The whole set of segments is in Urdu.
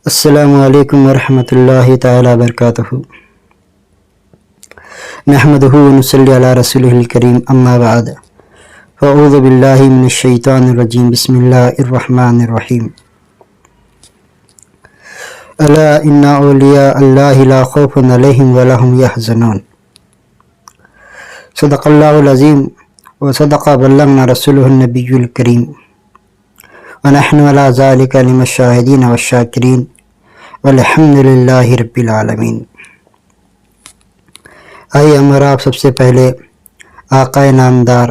السلام علیکم ورحمۃ اللہ تعالی وبرکاتہ۔ نحمدہ ونصلی علی رسولہ الکریم، اما بعد، فاعوذ باللہ من الشیطان الرجیم، بسم اللہ الرحمن الرحیم۔ الا ان اولیاء اللہ لا خوف علیہم ولا هم یحزنون۔ صدق اللہ العظیم وصدق بلغنا رسولہ النبی الکریم، ونحن علی ذلک من الشاہدین والشاکرین، والحمد للہ رب العالمین۔ آئیے ہم اور آپ سب سے پہلے آقا نامدار،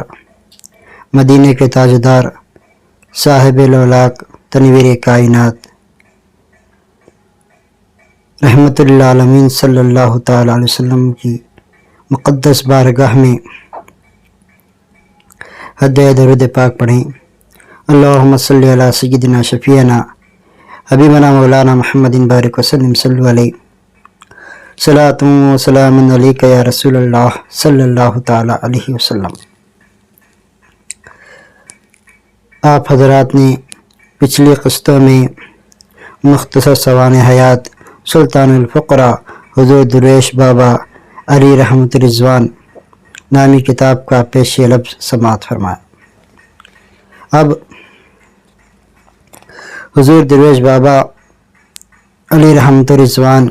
مدینہ کے تاجدار، صاحب الاولاق، تنویر کائنات، رحمت للعالمین صلی اللہ تعالی علیہ وسلم کی مقدس بارگاہ میں حد درود پاک پڑھیں۔ اللہم صلی علی سیدنا شفیعنا حبیبنا مولانا محمد بارک وسلم، صلو علیہ، صلاۃ و سلام علیک یا رسول اللہ صلی اللہ تعالی علیہ وسلم۔ آپ حضرات نے پچھلی قسطوں میں مختصر سوانح حیات سلطان الفقراء حضور درویش بابا علی رحمت رضوان نامی کتاب کا پیش لفظ سماعت فرمایا۔ اب حضور درویش بابا علی رحمت رضوان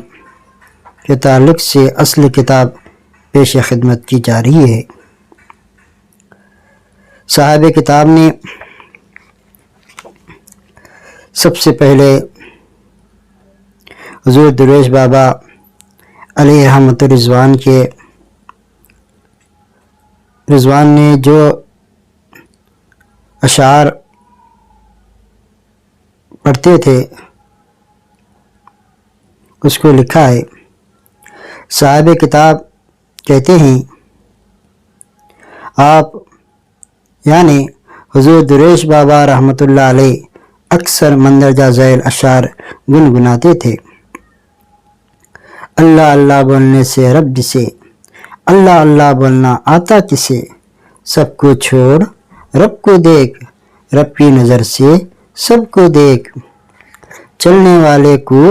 کے تعلق سے اصل کتاب پیش خدمت کی جا رہی ہے۔ صاحب کتاب نے سب سے پہلے حضور درویش بابا علی رحمت رضوان نے جو اشعار پڑھتے تھے اس کو لکھا ہے۔ صاحب کتاب کہتے ہیں، آپ یعنی حضور درویش بابا رحمۃ اللہ علیہ اکثر مندرجہ ذیل اشعار گنگناتے تھے۔ اللہ اللہ بولنے سے رب جسے، اللہ اللہ بولنا آتا کسے، سب کو چھوڑ رب کو دیکھ، رب کی نظر سے سب کو دیکھ، چلنے والے کو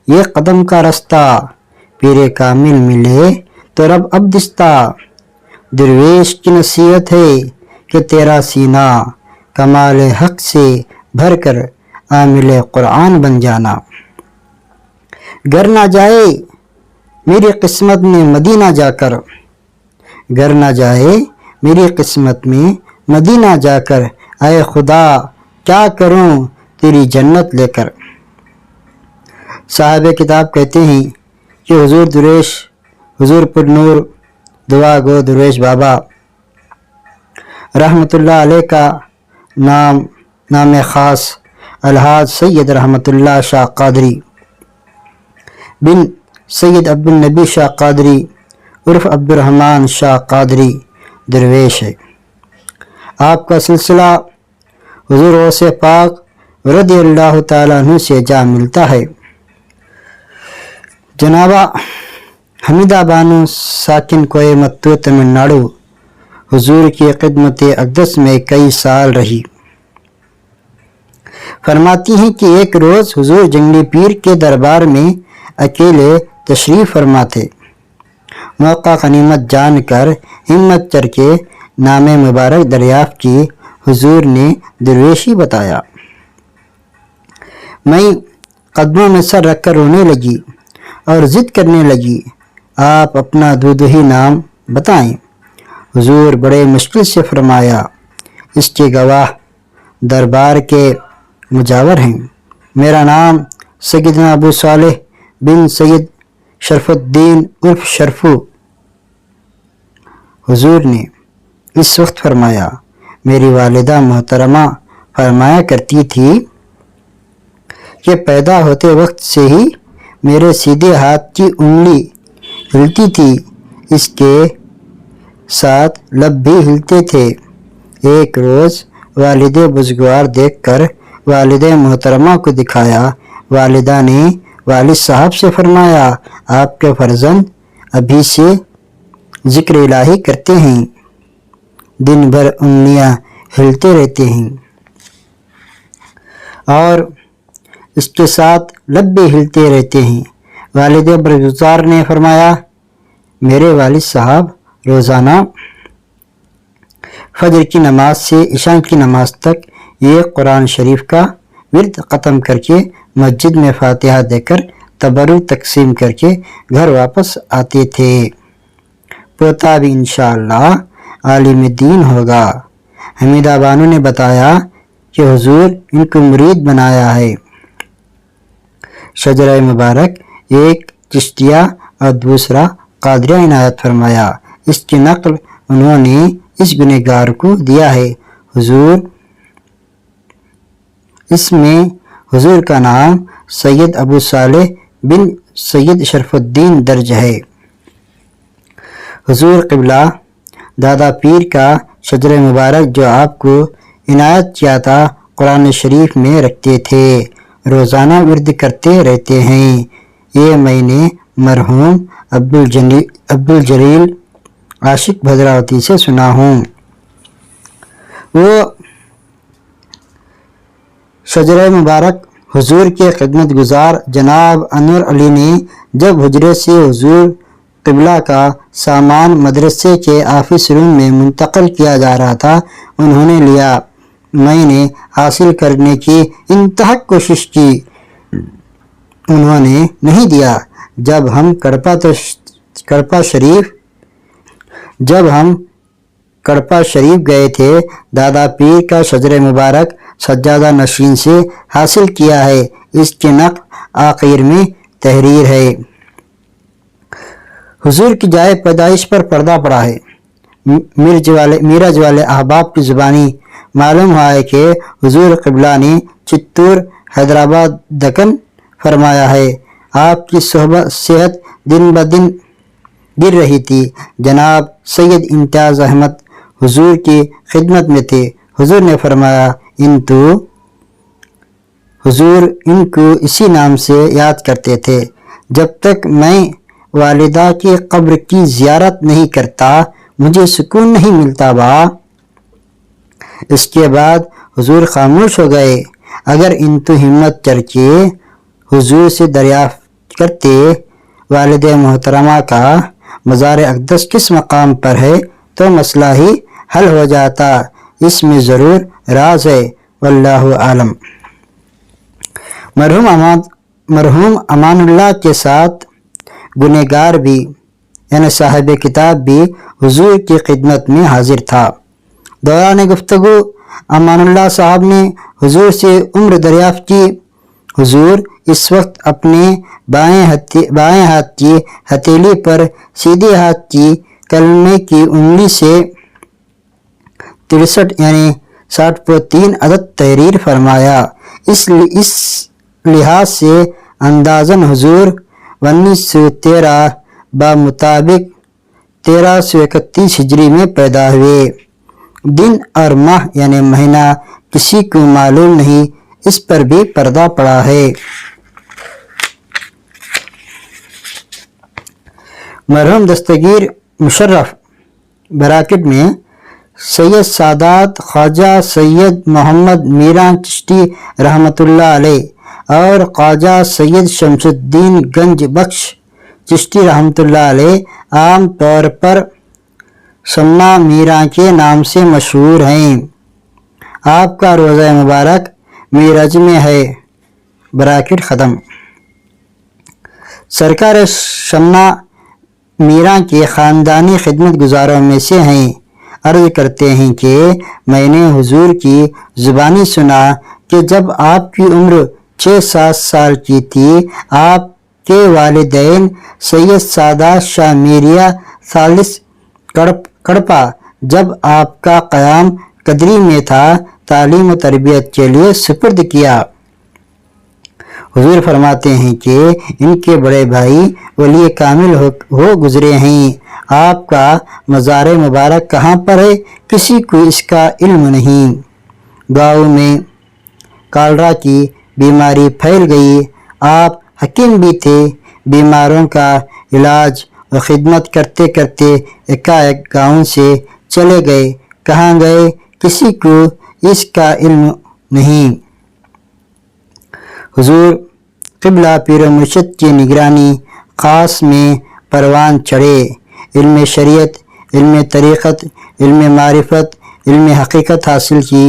یہ قدم کا رستہ، پیر کامل ملے تو رب اب دستہ، درویش کی نصیحت ہے کہ تیرا سینہ کمال حق سے بھر کر عامل قرآن بن جانا، گر نہ جائے میری قسمت میں مدینہ جا کر، گر نہ جائے میری قسمت میں مدینہ جا کر، اے خدا کیا کروں تیری جنت لے کر۔ صاحب کتاب کہتے ہیں کہ حضور پر نور دعا گو درویش بابا رحمت اللہ علیہ کا نام خاص الحاج سید رحمت اللہ شاہ قادری بن سید عبد النبی شاہ قادری عرف عبد الرحمن شاہ قادری درویش ہے۔ آپ کا سلسلہ حضور غوث پاک رضی اللہ تعالیٰ عنہ سے جا ملتا ہے۔ جنابہ حمیدہ بانو ساکن کوئمتور تمل ناڈو حضور کی خدمت اقدس میں کئی سال رہی۔ فرماتی ہیں کہ ایک روز حضور جنگلی پیر کے دربار میں اکیلے تشریف فرما تھے۔ موقع غنیمت جان کر ہمت کر کے نام مبارک دریافت کی، حضور نے درویشی بتایا۔ میں قدموں میں سر رکھ کر رونے لگی اور ضد کرنے لگی، آپ اپنا دو ہی نام بتائیں۔ حضور بڑے مشکل سے فرمایا، اس کے گواہ دربار کے مجاور ہیں، میرا نام سیدنا ابو صالح بن سید شرف الدین عرف شرفو۔ حضور نے اس وقت فرمایا، میری والدہ محترمہ فرمایا کرتی تھی کہ پیدا ہوتے وقت سے ہی میرے سیدھے ہاتھ کی انگلی ہلتی تھی، اس کے ساتھ لب بھی ہلتے تھے۔ ایک روز والد بزرگوار دیکھ کر والد محترمہ کو دکھایا، والدہ نے والد صاحب سے فرمایا، آپ کے فرزند ابھی سے ذکر الہی کرتے ہیں، دن بھر انگلیاں ہلتے رہتے ہیں، اور اس کے ساتھ لب بھی ہلتے رہتے ہیں۔ والد برگزار نے فرمایا، میرے والد صاحب روزانہ فجر کی نماز سے عشاء کی نماز تک یہ قرآن شریف کا ورد ختم کر کے مسجد میں فاتحہ دے کر تبرک تقسیم کر کے گھر واپس آتے تھے۔ پوتا بھی انشاءاللہ عالم دین ہوگا۔ حمیدہ بانو نے بتایا کہ حضور ان کو مرید بنایا ہے۔ شجرہ مبارک ایک چشتیہ اور دوسرا قادریہ عنایت فرمایا۔ اس کی نقل انہوں نے اس گنہگار کو دیا ہے۔ اس میں حضور کا نام سید ابو صالح بن سید شرف الدین درج ہے۔ حضور قبلہ دادا پیر کا شجرہ مبارک جو آپ کو عنایت کیا تھا قرآن شریف میں رکھتے تھے، روزانہ ورد کرتے رہتے ہیں۔ یہ میں نے مرحوم عبدالجلیل عاشق بھدراوتی سے سنا ہوں۔ وہ شجرہ مبارک حضور کے خدمت گزار جناب انور علی نے جب حجرے سے حضور قبلہ کا سامان مدرسے کے آفس روم میں منتقل کیا جا رہا تھا، انہوں نے لیا۔ میں نے حاصل کرنے کی انتہا کوشش کی، انہوں نے نہیں دیا۔ جب ہم کڑپا شریف گئے تھے، دادا پیر کا شجرہ مبارک سجادہ نشین سے حاصل کیا ہے۔ اس کے نقل آخر میں تحریر ہے۔ حضور کی جائے پیدائش پر پردہ پڑا ہے۔ میرج والے احباب کی زبانی معلوم ہوا ہے کہ حضور قبلہ نے چتور حیدرآباد دکن فرمایا ہے۔ آپ کی صحت دن بدن گر رہی تھی۔ جناب سید امتیاز احمد حضور کی خدمت میں تھے۔ حضور نے فرمایا، حضور ان کو اسی نام سے یاد کرتے تھے۔ جب تک میں والدہ کی قبر کی زیارت نہیں کرتا مجھے سکون نہیں ملتا با۔ اس کے بعد حضور خاموش ہو گئے۔ اگر انتو ہمت کر کے حضور سے دریافت کرتے والد محترمہ کا مزار اقدس کس مقام پر ہے تو مسئلہ ہی حل ہو جاتا۔ اس میں ضرور راز ہے، واللہ عالم۔ مرحوم امان اللہ کے ساتھ گنہگار بھی یعنی صاحب کتاب بھی حضور کی خدمت میں حاضر تھا۔ دوران گفتگو امان اللہ صاحب نے حضور سے عمر دریافت کی۔ حضور اس وقت اپنے بائیں ہاتھ کی ہتھیلی پر سیدھے ہاتھ کی کلمے کی انگلی سے 63 یعنی 60.3 عدد تحریر فرمایا۔ اس لحاظ سے اندازاً حضور 1913 بمطابق 1331 ہجری میں پیدا ہوئے۔ دن اور ماہ یعنی مہینہ کسی کو معلوم نہیں، اس پر بھی پردہ پڑا ہے۔ مرحوم دستگیر مشرف براکٹ میں سید سادات خواجہ سید محمد میران چشتی رحمۃ اللہ علیہ اور خواجہ سید شمس الدین گنج بخش چشتی رحمۃ اللہ علیہ عام طور پر شمع میران کے نام سے مشہور ہیں۔ آپ کا روضہ مبارک میرج میں ہے۔ براکٹ ختم۔ سرکار شمع میران کے خاندانی خدمت گزاروں میں سے ہیں۔ عرض کرتے ہیں کہ میں نے حضور کی زبانی سنا کہ جب آپ کی عمر 6-7 سال کی تھی، آپ کے والدین سید سادات شاہ میریہ ثالث کڑپا جب آپ کا قیام قدری میں تھا تعلیم و تربیت کے لیے سپرد کیا۔ حضور فرماتے ہیں کہ ان کے بڑے بھائی ولی کامل ہو گزرے ہیں۔ آپ کا مزار مبارک کہاں پر ہے کسی کو اس کا علم نہیں۔ گاؤں میں کالرا کی بیماری پھیل گئی، آپ حکیم بھی تھے۔ بیماروں کا علاج و خدمت کرتے کرتے ایک گاؤں سے چلے گئے۔ کہاں گئے کسی کو اس کا علم نہیں۔ حضور قبلہ پیر و مرشد کی نگرانی خاص میں پروان چڑھے، علم شریعت، علم طریقت، علم معرفت، علم حقیقت حاصل کی۔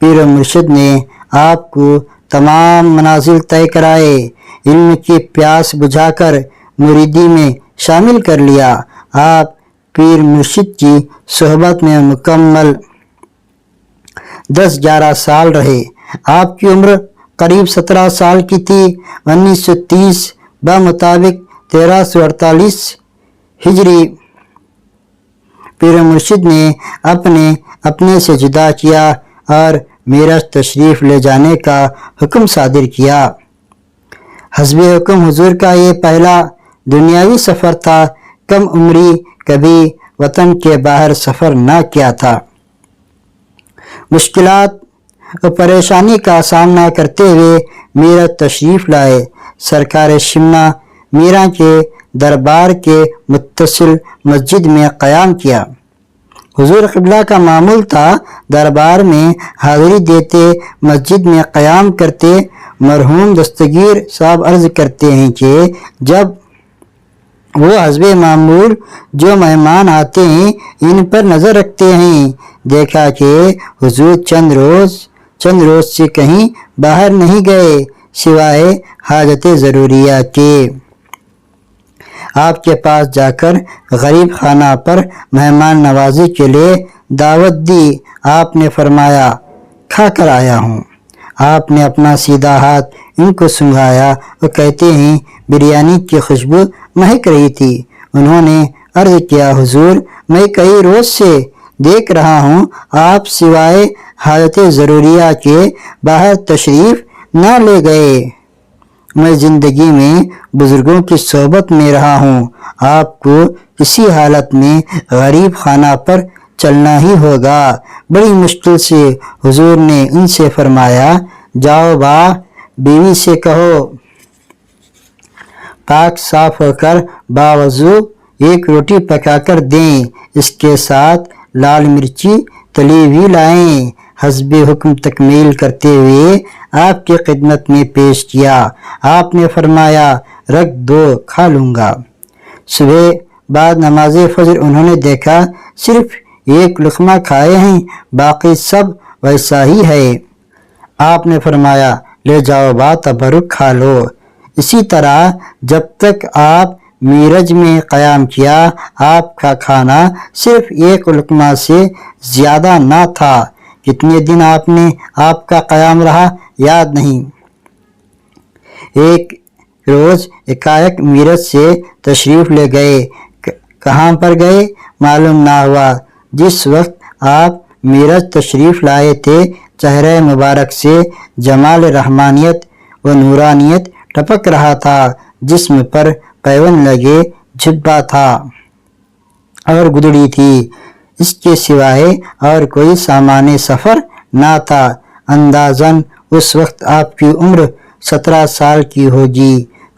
پیر و مرشد نے آپ کو تمام منازل طے کرائے، علم کی پیاس بجھا کر مریدی میں شامل کر لیا۔ آپ پیر مرشد کی صحبت میں مکمل 10-11 سال رہے۔ آپ کی عمر قریب 17 سال کی تھی۔ 1930 بمطابق 1348 ہجری پیر مرشد نے اپنے سے جدا کیا اور معراج تشریف لے جانے کا حکم صادر کیا۔ حسب حکم حضور کا یہ پہلا دنیاوی سفر تھا۔ کم عمری، کبھی وطن کے باہر سفر نہ کیا تھا۔ مشکلات و پریشانی کا سامنا کرتے ہوئے معراج تشریف لائے۔ سرکار شمنہ میرا کے دربار کے متصل مسجد میں قیام کیا۔ حضور قبلہ کا معمول تھا دربار میں حاضری دیتے، مسجد میں قیام کرتے۔ مرحوم دستگیر صاحب عرض کرتے ہیں کہ جب وہ حسب معمول جو مہمان آتے ہیں ان پر نظر رکھتے ہیں، دیکھا کہ حضور چند روز سے کہیں باہر نہیں گئے سوائے حاجت ضروریہ کے۔ آپ کے پاس جا کر غریب خانہ پر مہمان نوازی کے لیے دعوت دی۔ آپ نے فرمایا کھا کر آیا ہوں۔ آپ نے اپنا سیدھا ہاتھ ان کو سنگھایا اور کہتے ہیں بریانی کی خوشبو مہک رہی تھی۔ انہوں نے عرض کیا حضور میں کئی روز سے دیکھ رہا ہوں آپ سوائے حاجت ضروریہ کے باہر تشریف نہ لے گئے۔ میں زندگی میں بزرگوں کی صحبت میں رہا ہوں، آپ کو کسی حالت میں غریب خانہ پر چلنا ہی ہوگا۔ بڑی مشکل سے حضور نے ان سے فرمایا جاؤ بیوی سے کہو پاک صاف ہو کر باوضو ایک روٹی پکا کر دیں، اس کے ساتھ لال مرچی تلی ہوئی لائیں۔ حسب حکم تکمیل کرتے ہوئے آپ کی خدمت میں پیش کیا۔ آپ نے فرمایا رکھ دو کھا لوں گا۔ صبح بعد نماز فجر انہوں نے دیکھا صرف ایک لقمہ کھائے ہیں، باقی سب ویسا ہی ہے۔ آپ نے فرمایا لے جاؤ تبرک کھا لو۔ اسی طرح جب تک آپ معراج میں قیام کیا آپ کا کھانا صرف ایک لقمہ سے زیادہ نہ تھا۔ کتنے دن آپ کا قیام رہا یاد نہیں۔ ایک روز ایک معراج سے تشریف لے گئے، کہاں پر گئے معلوم نہ ہوا۔ جس وقت آپ معراج تشریف لائے تھے چہرہ مبارک سے جمال رحمانیت و نورانیت ٹپک رہا تھا، جسم پر پیون لگے جبہ تھا اور گدڑی تھی، اس کے سوائے اور کوئی سامان سفر نہ تھا۔ اندازاً اس وقت آپ کی عمر 17 سال کی ہوگی۔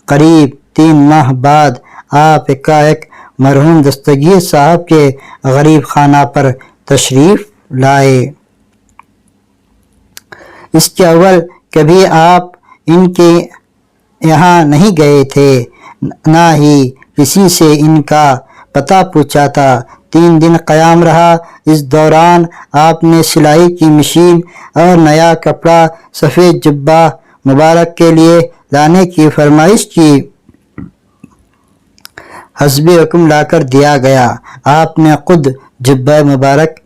قریب 3 ماہ بعد آپ ایک مرحوم دستگیر صاحب کے غریب خانہ پر تشریف لائے۔ اس کے اول کبھی آپ ان کے یہاں نہیں گئے تھے، نہ ہی کسی سے ان کا پتہ پوچھا تھا۔ 3 دن قیام رہا۔ اس دوران آپ نے سلائی کی مشین اور نیا کپڑا سفید جبہ مبارک کے لیے لانے کی فرمائش کی۔ حسب حکم لا کر دیا گیا۔ آپ نے خود جبہ مبارک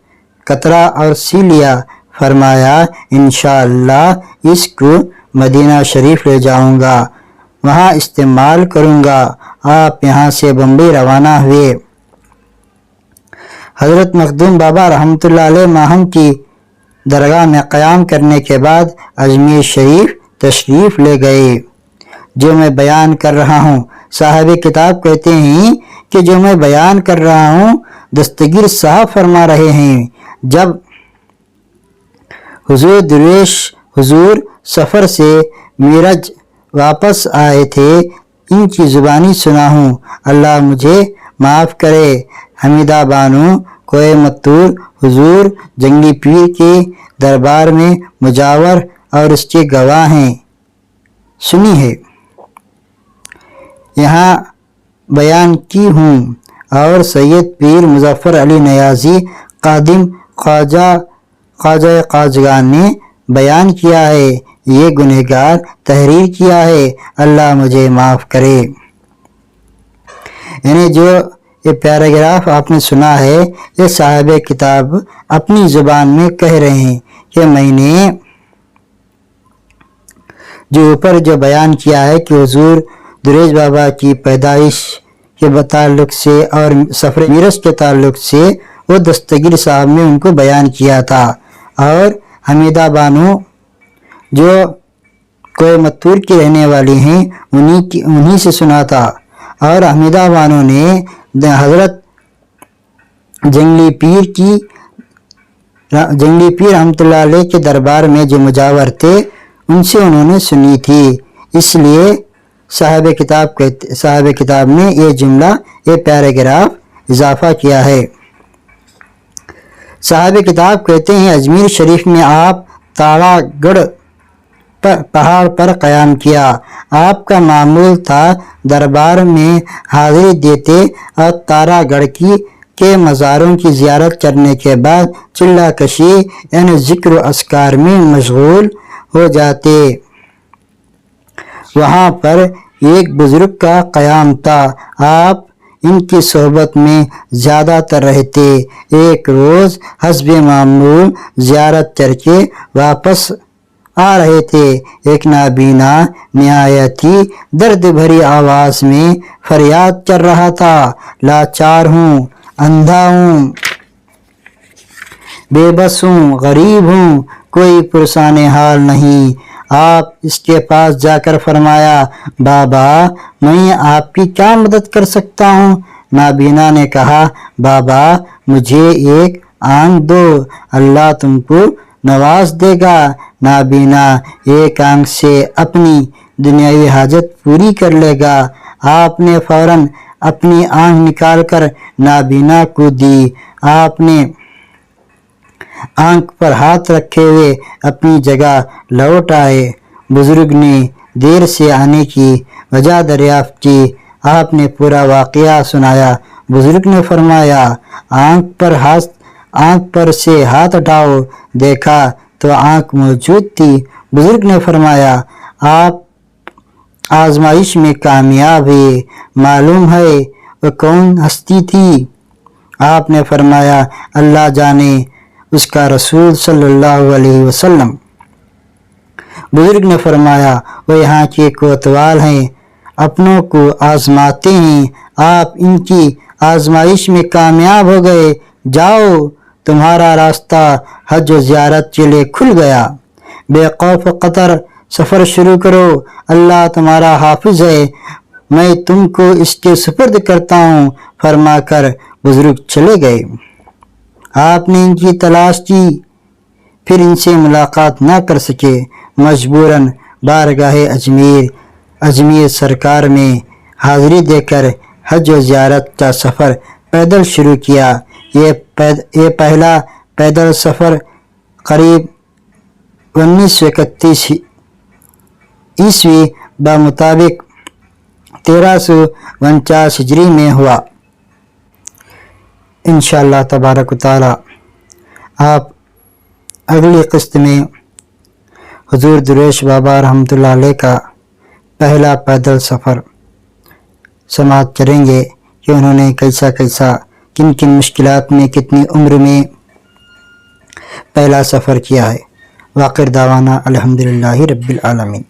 کترا اور سی لیا۔ فرمایا انشاءاللہ اس کو مدینہ شریف لے جاؤں گا، وہاں استعمال کروں گا۔ آپ یہاں سے بمبئی روانہ ہوئے۔ حضرت مخدوم بابا رحمۃ اللہ علیہ ماہم کی درگاہ میں قیام کرنے کے بعد اجمیر شریف تشریف لے گئے۔ جو میں بیان کر رہا ہوں، صاحب کتاب کہتے ہیں کہ جو میں بیان کر رہا ہوں دستگیر صاحب فرما رہے ہیں، جب حضور درویش حضور سفر سے معراج واپس آئے تھے ان کی زبانی سنا ہوں، اللہ مجھے معاف کرے۔ حمیدہ بانو کوئمتور حضور جنگلی پیر کے دربار میں مجاور اور اس کے گواہ ہیں۔ سنی ہے، یہاں بیان کی ہوں، اور سید پیر مظفر علی نیازی قادم خواجہ خواجگان نے بیان کیا ہے۔ یہ گنہگار تحریر کیا ہے، اللہ مجھے معاف کرے۔ یعنی جو یہ پیراگراف آپ نے سنا ہے، یہ صاحب کتاب اپنی زبان میں کہہ رہے ہیں کہ میں نے جو اوپر جو بیان کیا ہے کہ حضور دریج بابا کی پیدائش کے تعلق سے اور سفر میرج کے تعلق سے وہ دستگیر صاحب نے ان کو بیان کیا تھا، اور حمیدہ بانو جو کوئمتور کی رہنے والی ہیں انہی سے سنا تھا، اور حمیدہ بانو نے حضرت جنگلی پیر رحمۃ اللہ علیہ کے دربار میں جو مجاور تھے ان سے انہوں نے سنی تھی، اس لیے صاحب کتاب نے یہ جملہ یہ پیراگراف اضافہ کیا ہے۔ صاحب کتاب کہتے ہیں اجمیر شریف میں آپ تاڑا گڑھ پہاڑ پر قیام کیا۔ آپ کا معمول تھا دربار میں حاضری دیتے اور تارا گڑھ کے مزاروں کی زیارت کرنے کے بعد چلہ کشی یعنی ذکر و اذکار میں مشغول ہو جاتے۔ وہاں پر ایک بزرگ کا قیام تھا، آپ ان کی صحبت میں زیادہ تر رہتے۔ ایک روز حسب معمول زیارت کر کے واپس آ رہے تھے، ایک نابینا نہایت ہی درد بھری آواز میں فریاد کر رہا تھا، لاچار ہوں، اندھا ہوں، بے بس ہوں، غریب ہوں، کوئی پرسان حال نہیں۔ آپ اس کے پاس جا کر فرمایا، بابا میں آپ کی کیا مدد کر سکتا ہوں؟ نابینا نے کہا، بابا مجھے ایک آنکھ دو، اللہ تم کو نواز دے گا۔ نابینا ایک آنکھ سے اپنی دنیاوی حاجت پوری کر لے گا۔ آپ نے فوراً اپنی آنکھ نکال کر نابینا کو دی۔ آپ نے آنکھ پر ہاتھ رکھے ہوئے اپنی جگہ لوٹ آئے۔ بزرگ نے دیر سے آنے کی وجہ دریافت کی۔ آپ نے پورا واقعہ سنایا۔ بزرگ نے فرمایا، آنکھ پر سے ہاتھ ہٹاؤ۔ دیکھا تو آنکھ موجود تھی۔ بزرگ نے فرمایا، آپ آزمائش میں کامیاب ہوئے، معلوم ہے وہ کون ہستی تھی؟ آپ نے فرمایا، اللہ جانے، اس کا رسول صلی اللہ علیہ وسلم۔ بزرگ نے فرمایا، وہ یہاں کے کوتوال ہیں، اپنوں کو آزماتے ہیں، آپ ان کی آزمائش میں کامیاب ہو گئے، جاؤ تمہارا راستہ حج و زیارت کے لیے کھل گیا، بے خوف قطر سفر شروع کرو، اللہ تمہارا حافظ ہے، میں تم کو اس کے سپرد کرتا ہوں۔ فرما کر بزرگ چلے گئے۔ آپ نے ان کی تلاش کی، پھر ان سے ملاقات نہ کر سکے، مجبوراً بارگاہ اجمیر سرکار میں حاضری دے کر حج و زیارت کا سفر پیدل شروع کیا۔ یہ پہلا پیدل سفر قریب 1931 عیسوی بمطابق 1349 ہجری میں ہوا۔ انشاءاللہ تبارک و تعالی آپ اگلی قسط میں حضور درویش بابا رحمۃ اللہ علیہ کا پہلا پیدل سفر سماعت کریں گے کہ انہوں نے کیسا کن مشکلات میں کتنی عمر میں پہلا سفر کیا ہے۔ واخر دعوانا الحمدللہ رب العالمین۔